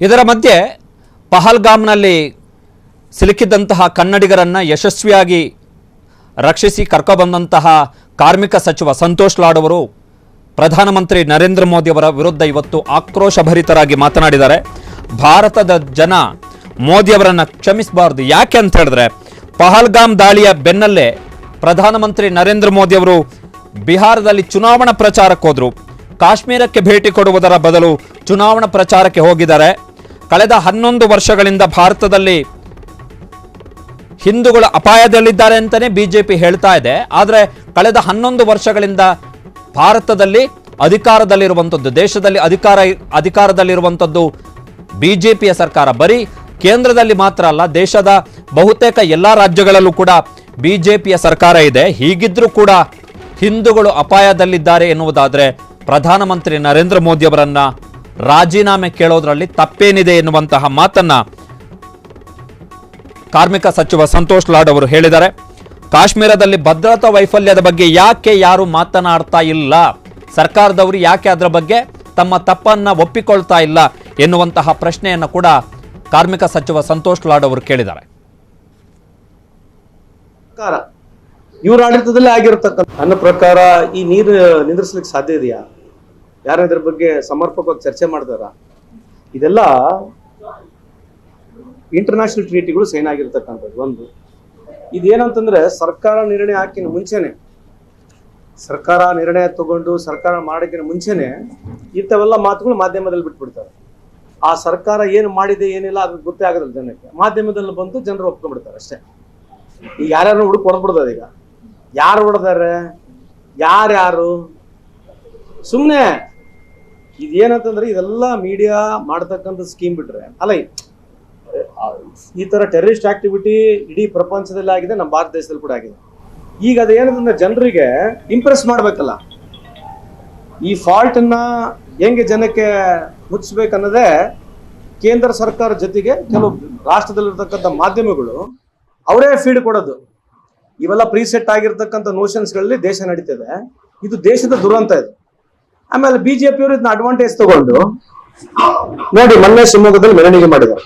ಇದರ ಮಧ್ಯೆ ಪಹಲ್ಗಾಮ್ನಲ್ಲಿ ಸಿಲುಕಿದಂತಹ ಕನ್ನಡಿಗರನ್ನು ಯಶಸ್ವಿಯಾಗಿ ರಕ್ಷಿಸಿ ಕರ್ಕೊಬಂದಂತಹ ಕಾರ್ಮಿಕ ಸಚಿವ ಸಂತೋಷ್ ಲಾಡ್ ಅವರು ಪ್ರಧಾನಮಂತ್ರಿ ನರೇಂದ್ರ ಮೋದಿ ಅವರ ವಿರುದ್ಧ ಇವತ್ತು ಆಕ್ರೋಶಭರಿತರಾಗಿ ಮಾತನಾಡಿದ್ದಾರೆ. ಭಾರತದ ಜನ ಮೋದಿ ಅವರನ್ನು ಕ್ಷಮಿಸಬಾರದು. ಯಾಕೆ ಅಂತ ಹೇಳಿದ್ರೆ, ಪಹಲ್ಗಾಮ್ ದಾಳಿಯ ಬೆನ್ನಲ್ಲೇ ಪ್ರಧಾನಮಂತ್ರಿ ನರೇಂದ್ರ ಮೋದಿ ಅವರು ಬಿಹಾರದಲ್ಲಿ ಚುನಾವಣಾ ಪ್ರಚಾರಕ್ಕೆ ಹೋದರು. ಕಾಶ್ಮೀರಕ್ಕೆ ಭೇಟಿ ಕೊಡುವುದರ ಬದಲು ಚುನಾವಣಾ ಪ್ರಚಾರಕ್ಕೆ ಹೋಗಿದ್ದಾರೆ. ಕಳೆದ 11 ವರ್ಷಗಳಿಂದ ಭಾರತದಲ್ಲಿ ಹಿಂದೂಗಳು ಅಪಾಯದಲ್ಲಿದ್ದಾರೆ ಅಂತಲೇ ಬಿಜೆಪಿ ಹೇಳ್ತಾ ಇದೆ. ಆದರೆ ಕಳೆದ 11 ವರ್ಷಗಳಿಂದ ಭಾರತದಲ್ಲಿ ಅಧಿಕಾರದಲ್ಲಿರುವಂಥದ್ದು, ದೇಶದಲ್ಲಿ ಅಧಿಕಾರದಲ್ಲಿರುವಂಥದ್ದು ಬಿಜೆಪಿಯ ಸರ್ಕಾರ. ಬರೀ ಕೇಂದ್ರದಲ್ಲಿ ಮಾತ್ರ ಅಲ್ಲ, ದೇಶದ ಬಹುತೇಕ ಎಲ್ಲ ರಾಜ್ಯಗಳಲ್ಲೂ ಕೂಡ ಬಿಜೆಪಿಯ ಸರ್ಕಾರ ಇದೆ. ಹೀಗಿದ್ರೂ ಕೂಡ ಹಿಂದೂಗಳು ಅಪಾಯದಲ್ಲಿದ್ದಾರೆ ಎನ್ನುವುದಾದರೆ ಪ್ರಧಾನಮಂತ್ರಿ ನರೇಂದ್ರ ಮೋದಿ ಅವರನ್ನ ರಾಜೀನಾಮೆ ಕೇಳೋದ್ರಲ್ಲಿ ತಪ್ಪೇನಿದೆ ಎನ್ನುವಂತಹ ಮಾತನ್ನ ಕಾರ್ಮಿಕ ಸಚಿವ ಸಂತೋಷ್ ಲಾಡ್ ಅವರು ಹೇಳಿದ್ದಾರೆ. ಕಾಶ್ಮೀರದಲ್ಲಿ ಭದ್ರತಾ ವೈಫಲ್ಯದ ಬಗ್ಗೆ ಯಾಕೆ ಯಾರು ಮಾತನಾಡ್ತಾ ಇಲ್ಲ, ಸರ್ಕಾರದವರು ಯಾಕೆ ಅದರ ಬಗ್ಗೆ ತಮ್ಮ ತಪ್ಪನ್ನ ಒಪ್ಪಿಕೊಳ್ತಾ ಇಲ್ಲ ಎನ್ನುವಂತಹ ಪ್ರಶ್ನೆಯನ್ನು ಕೂಡ ಕಾರ್ಮಿಕ ಸಚಿವ ಸಂತೋಷ್ ಲಾಡ್ ಅವರು ಕೇಳಿದ್ದಾರೆ. ಇವ್ರ ಆಡಳಿತದಲ್ಲೇ ಆಗಿರತಕ್ಕಂಥ ನನ್ನ ಪ್ರಕಾರ ಈ ನೀರು ನಿಂದ್ರಿಸ್ಲಿಕ್ಕೆ ಸಾಧ್ಯ ಇದೆಯಾ? ಯಾರು ಇದ್ರ ಬಗ್ಗೆ ಸಮರ್ಪಕವಾಗಿ ಚರ್ಚೆ ಮಾಡ್ತಾರ? ಇದೆಲ್ಲ ಇಂಟರ್ನ್ಯಾಷನಲ್ ಟ್ರೀಟಿಗಳು ಸೈನ್ ಆಗಿರ್ತಕ್ಕಂಥದ್ದು. ಒಂದು ಇದೇನಂತಂದ್ರೆ ಸರ್ಕಾರ ನಿರ್ಣಯ ಹಾಕಿನ ಮುಂಚೆನೆ, ಸರ್ಕಾರ ನಿರ್ಣಯ ತಗೊಂಡು ಸರ್ಕಾರ ಮಾಡೋಕ್ಕಿಂತ ಮುಂಚೆನೆ ಇಂಥವೆಲ್ಲ ಮಾತುಗಳು ಮಾಧ್ಯಮದಲ್ಲಿ ಬಿಟ್ಬಿಡ್ತಾರೆ. ಆ ಸರ್ಕಾರ ಏನು ಮಾಡಿದೆ ಏನಿಲ್ಲ ಅದು ಗೊತ್ತೇ ಆಗೋದಿಲ್ಲ ಜನಕ್ಕೆ. ಮಾಧ್ಯಮದಲ್ಲಿ ಬಂದು ಜನರು ಒಪ್ಕೊಂಡ್ಬಿಡ್ತಾರೆ ಅಷ್ಟೇ. ಈಗ ಯಾರ್ಯಾರು ಹುಡುಕ್ ಹೊಡೆದ್ಬಿಡ್ತಾರೆ. ಈಗ ಯಾರು ಹೊಡೆದಾರೆ, ಯಾರ್ಯಾರು ಸುಮ್ಮನೆ ಇದೇನಂತಂದ್ರೆ ಇದೆಲ್ಲ ಮೀಡಿಯಾ ಮಾಡ್ತಕ್ಕಂಥ ಸ್ಕೀಮ್ ಬಿಟ್ರೆ ಅಲ್ಲ. ಈ ತರ ಟೆರರಿಸ್ಟ್ ಆಕ್ಟಿವಿಟಿ ಇಡೀ ಪ್ರಪಂಚದಲ್ಲಿ ಆಗಿದೆ, ನಮ್ಮ ಭಾರತ ದೇಶದಲ್ಲಿ ಕೂಡ ಆಗಿದೆ. ಈಗ ಅದೇನಂತಂದ್ರೆ ಜನರಿಗೆ ಇಂಪ್ರೆಸ್ ಮಾಡ್ಬೇಕಲ್ಲ, ಈ ಫಾಲ್ಟ್ ಅನ್ನ ಹೆಂಗೆ ಜನಕ್ಕೆ ಮುಚ್ಚಿಸ್ಬೇಕನ್ನೋದೇ ಕೇಂದ್ರ ಸರ್ಕಾರ ಜೊತೆಗೆ ಕೆಲವು ರಾಷ್ಟ್ರದಲ್ಲಿರ್ತಕ್ಕಂಥ ಮಾಧ್ಯಮಗಳು ಅವರೇ ಫೀಡ್ ಕೊಡೋದು. ಇವೆಲ್ಲ ಪ್ರೀಸೆಟ್ ಆಗಿರ್ತಕ್ಕಂಥ ನೋಷನ್ಸ್ಗಳಲ್ಲಿ ದೇಶ ನಡೀತದೆ. ಇದು ದೇಶದ ದುರಂತ ಇದು. ಆಮೇಲೆ ಬಿಜೆಪಿಯವರು ಇದನ್ನ ಅಡ್ವಾಂಟೇಜ್ ತಗೊಂಡು ನೋಡಿ ಮೊನ್ನೆ ಶಿವಮೊಗ್ಗದಲ್ಲಿ ಮೆರವಣಿಗೆ ಮಾಡಿದ್ದಾರೆ.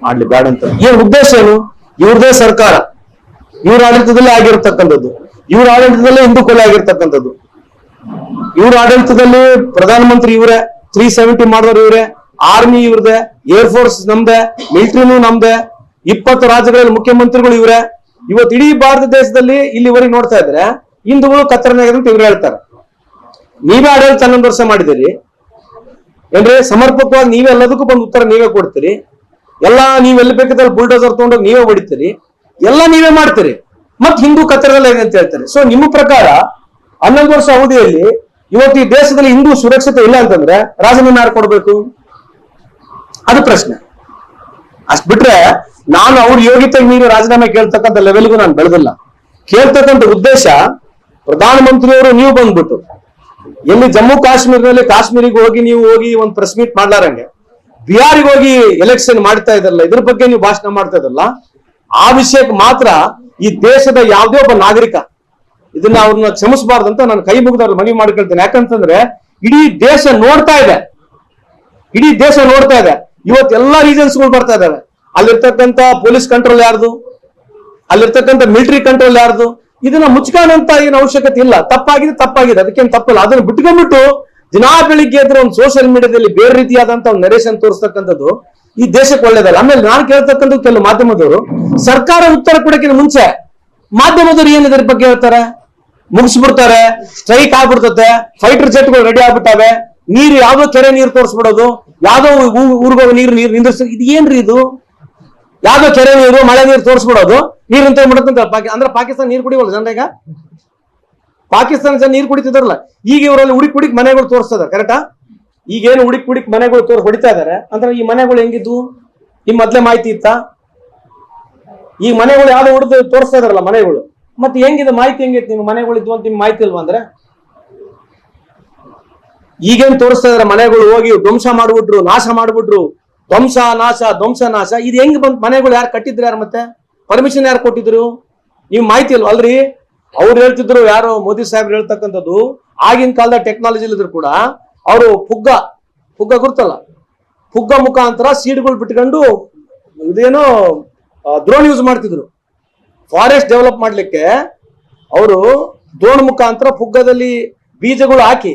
ಮಾಡ್ಲಿ ಬೇಡ ಅಂತ ಏನ್ ಉದ್ದೇಶ ಏನು? ಇವ್ರದೇ ಸರ್ಕಾರ, ಇವ್ರ ಆಡಳಿತದಲ್ಲೇ ಆಗಿರ್ತಕ್ಕಂಥದ್ದು, ಇವ್ರ ಆಡಳಿತದಲ್ಲೇ ಹಿಂದೂ ಕೊಲೆ ಆಗಿರ್ತಕ್ಕಂಥದ್ದು, ಇವ್ರ ಆಡಳಿತದಲ್ಲಿ ಪ್ರಧಾನಮಂತ್ರಿ ಇವರೇ, 370 ಮಾಡಿದವರು ಇವರೇ, ಆರ್ಮಿ ಇವ್ರದೇ, ಏರ್ಫೋರ್ಸ್ ನಮ್ದೆ, ಮಿಲಿಟರಿನೂ ನಮ್ದೆ, 20 ರಾಜ್ಯಗಳಲ್ಲಿ ಮುಖ್ಯಮಂತ್ರಿಗಳು ಇವರೇ. ಇವತ್ತು ಇಡೀ ಭಾರತ ದೇಶದಲ್ಲಿ ಇಲ್ಲಿವರೆಗೆ ನೋಡ್ತಾ ಇದ್ರೆ ಹಿಂದೂಗಳು ಕತ್ತರನಾಗಿದೆ ಅಂತ ಇವ್ರು ಹೇಳ್ತಾರೆ. ನೀವೇ ಆಡಳಿತ 11 ವರ್ಷ ಮಾಡಿದಿರಿ ಏನ್ರಿ? ಸಮರ್ಪಕವಾಗಿ ನೀವೇ ಎಲ್ಲದಕ್ಕೂ ಬಂದು ಉತ್ತರ ನೀವೇ ಕೊಡ್ತೀರಿ. ಎಲ್ಲ ನೀವೆಲ್ಲಿ ಬೇಕಾದ್ರೆ ಬುಲ್ಡೋಸರ್ ತಗೊಂಡೋಗಿ ನೀವೇ ಹೊಡಿತೀರಿ, ಎಲ್ಲ ನೀವೇ ಮಾಡ್ತೀರಿ, ಮತ್ ಹಿಂದೂ ಕತ್ತರದಲ್ಲಿ ಇದೆ ಅಂತ ಹೇಳ್ತಾರೆ. ಸೊ ನಿಮ್ಮ ಪ್ರಕಾರ 11 ವರ್ಷ ಅವಧಿಯಲ್ಲಿ ಇವತ್ತು ಈ ದೇಶದಲ್ಲಿ ಹಿಂದೂ ಸುರಕ್ಷತೆ ಇಲ್ಲ ಅಂತಂದ್ರೆ ರಾಜೀನಾಮೆ ಯಾರು ಕೊಡ್ಬೇಕು? ಅದು ಪ್ರಶ್ನೆ. ಅಷ್ಟ್ ಬಿಟ್ರೆ ನಾನು ಅವ್ರ ಯೋಗ್ಯತೆಗೆ ನೀನು ರಾಜೀನಾಮೆ ಕೇಳ್ತಕ್ಕಂಥ ಲೆವೆಲ್ಗೂ ನಾನು ಬೆಳೆದಿಲ್ಲ. ಕೇಳ್ತಕ್ಕಂಥ ಉದ್ದೇಶ ಪ್ರಧಾನಮಂತ್ರಿಯವರು ನೀವು ಬಂದ್ಬಿಟ್ಟು ಎಲ್ಲಿ ಜಮ್ಮು ಕಾಶ್ಮೀರದಲ್ಲಿ ಕಾಶ್ಮೀರಿಗೆ ಹೋಗಿ ನೀವು ಹೋಗಿ ಒಂದು ಪ್ರೆಸ್ ಮೀಟ್ ಮಾಡ್ಲಾರಂಗೆ ಬಿಹಾರಿಗೆ ಹೋಗಿ ಎಲೆಕ್ಷನ್ ಮಾಡ್ತಾ ಇದ್ರಲ್ಲ, ಇದ್ರ ಬಗ್ಗೆ ನೀವು ಭಾಷಣ ಮಾಡ್ತಾ ಇದ್ರಲ್ಲ, ಆ ವಿಷಯಕ್ಕೆ ಮಾತ್ರ ಈ ದೇಶದ ಯಾವುದೇ ಒಬ್ಬ ನಾಗರಿಕ ಇದನ್ನ ಅವ್ರನ್ನ ಕ್ಷಮಿಸಬಾರ್ದು ಅಂತ ನಾನು ಕೈ ಮುಗಿದವ್ರು ಮನವಿ ಮಾಡ್ಕೊಳ್ತೇನೆ. ಯಾಕಂತಂದ್ರೆ ಇಡೀ ದೇಶ ನೋಡ್ತಾ ಇದೆ, ಇಡೀ ದೇಶ ನೋಡ್ತಾ ಇದೆ. ಇವತ್ತು ಎಲ್ಲಾ ರೀಜನ್ಸ್ಗಳು ಬರ್ತಾ ಇದಾವೆ. ಅಲ್ಲಿರ್ತಕ್ಕಂಥ ಪೊಲೀಸ್ ಕಂಟ್ರೋಲ್ ಯಾರ್ದು, ಅಲ್ಲಿರ್ತಕ್ಕಂಥ ಮಿಲಿಟರಿ ಕಂಟ್ರೋಲ್ ಯಾರ್ದು? ಇದನ್ನ ಮುಚ್ಕಾಣಂತ ಏನು ಅವಶ್ಯಕತೆ ಇಲ್ಲ. ತಪ್ಪಾಗಿದೆ, ಅದಕ್ಕೇನು ತಪ್ಪಿಲ್ಲ. ಅದನ್ನ ಬಿಟ್ಕೊಂಡ್ಬಿಟ್ಟು ದಿನಾ ಬೆಳಿಗ್ಗೆ ಇದ್ರೆ ಒಂದು ಸೋಷಿಯಲ್ ಮೀಡಿಯಾದಲ್ಲಿ ಬೇರೆ ರೀತಿಯಾದಂತ ಒಂದು ನರೇಷನ್ ತೋರಿಸ್ತಕ್ಕಂಥದ್ದು ಈ ದೇಶಕ್ಕೆ ಒಳ್ಳೇದಲ್ಲ. ಆಮೇಲೆ ನಾನು ಕೇಳ್ತಕ್ಕಂಥ ಕೆಲವು ಮಾಧ್ಯಮದವರು ಸರ್ಕಾರ ಉತ್ತರ ಕೊಡೋಕ್ಕಿಂತ ಮುಂಚೆ ಮಾಧ್ಯಮದವರು ಏನ್ ಇದ್ರ ಬಗ್ಗೆ ಹೇಳ್ತಾರೆ, ಮುಗಿಸ್ಬಿಡ್ತಾರೆ, ಸ್ಟ್ರೈಕ್ ಆಗ್ಬಿಡ್ತತೆ, ಫೈಟರ್ ಜೆಟ್ಗಳು ರೆಡಿ ಆಗ್ಬಿಟ್ಟಾವೆ, ನೀರು ಯಾವ್ದೋ ಕೆರೆ ನೀರು ತೋರಿಸ್ಬಿಡೋದು, ಯಾವ್ದೋ ಊರ್ಗೋಗ ನೀರು ನಿಂದ್ರಿಸ್, ಇದು ಏನ್ರಿ ಇದು? ಯಾವ್ದೋ ಕೆರೆ ನೀರು ಮಳೆ ನೀರು ತೋರಿಸ್ಬಿಡೋದು, ನೀರು ಅಂತ ಬಿಡುತ್ತಂತ. ಅಂದ್ರೆ ಪಾಕಿಸ್ತಾನ ನೀರು ಕುಡಿವಲ್ಲ ಜನರೀಗ, ಪಾಕಿಸ್ತಾನ ಜನ ನೀರು ಕುಡಿತಿದಾರಲ್ಲ. ಈಗ ಇವರಲ್ಲಿ ಹುಡುಕ್ ಮನೆಗಳು ತೋರಿಸ್ತದ ಕರೆಕ್ಟಾ? ಈಗೇನು ಹುಡುಕ್ ಮನೆಗಳು ಹೊಡಿತಾ ಇದಾರೆ ಅಂದ್ರೆ ಈ ಮನೆಗಳು ಹೆಂಗಿದ್ವು ನಿಮ್ ಮೊದ್ಲೇ ಮಾಹಿತಿ ಇತ್ತ? ಈ ಮನೆಗಳು ಯಾವ್ದೋ ಹುಡುದು ತೋರಿಸ್ತಾ ಇದಾರಲ್ಲ ಮನೆಗಳು, ಮತ್ತೆ ಹೆಂಗಿದೆ ಮಾಹಿತಿ ಹೆಂಗಿತ್ತು? ನಿಮ್ ಮನೆಗಳು ಇದ್ವು ಅಂತ ನಿಮ್ ಮಾಹಿತಿ ಇಲ್ವಾ? ಅಂದ್ರೆ ಈಗೇನ್ ತೋರಿಸ್ತಾ ಇದಾರೆ ಮನೆಗಳು ಹೋಗಿ ಧ್ವಂಸ ಮಾಡ್ಬಿಟ್ರು, ನಾಶ ಮಾಡ್ಬಿಟ್ರು, ಧ್ವಂಸ ನಾಶ. ಇದು ಹೆಂಗ್ ಬಂದ್ ಮನೆಗಳು ಯಾರು ಕಟ್ಟಿದ್ರು? ಯಾರು ಮತ್ತೆ ಪರ್ಮಿಷನ್ ಯಾರು ಕೊಟ್ಟಿದ್ರು? ನೀವು ಮಾಹಿತಿ ಇಲ್ವಾ? ಅಲ್ರಿ ಅವ್ರು ಹೇಳ್ತಿದ್ರು, ಯಾರು ಮೋದಿ ಸಾಹೇಬ್ರು ಹೇಳ್ತಕ್ಕಂಥದ್ದು, ಆಗಿನ ಕಾಲದ ಟೆಕ್ನಾಲಜಿ ಇದ್ರು ಕೂಡ ಅವರು ಪುಗ್ಗ ಗುರ್ತಲ್ಲ, ಪುಗ್ಗ ಮುಖಾಂತರ ಸೀಡ್ಗಳು ಬಿಟ್ಕೊಂಡು ಇದೇನೋ ಡ್ರೋನ್ ಯೂಸ್ ಮಾಡ್ತಿದ್ರು. ಫಾರೆಸ್ಟ್ ಡೆವಲಪ್ ಮಾಡ್ಲಿಕ್ಕೆ ಅವರು ಡ್ರೋನ್ ಮುಖಾಂತರ ಪುಗ್ಗದಲ್ಲಿ ಬೀಜಗಳು ಹಾಕಿ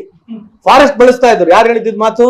ಫಾರೆಸ್ಟ್ ಬೆಳೆಸ್ತಾ ಇದ್ರು. ಯಾರು ಹೇಳಿದ್ ಮಾತು?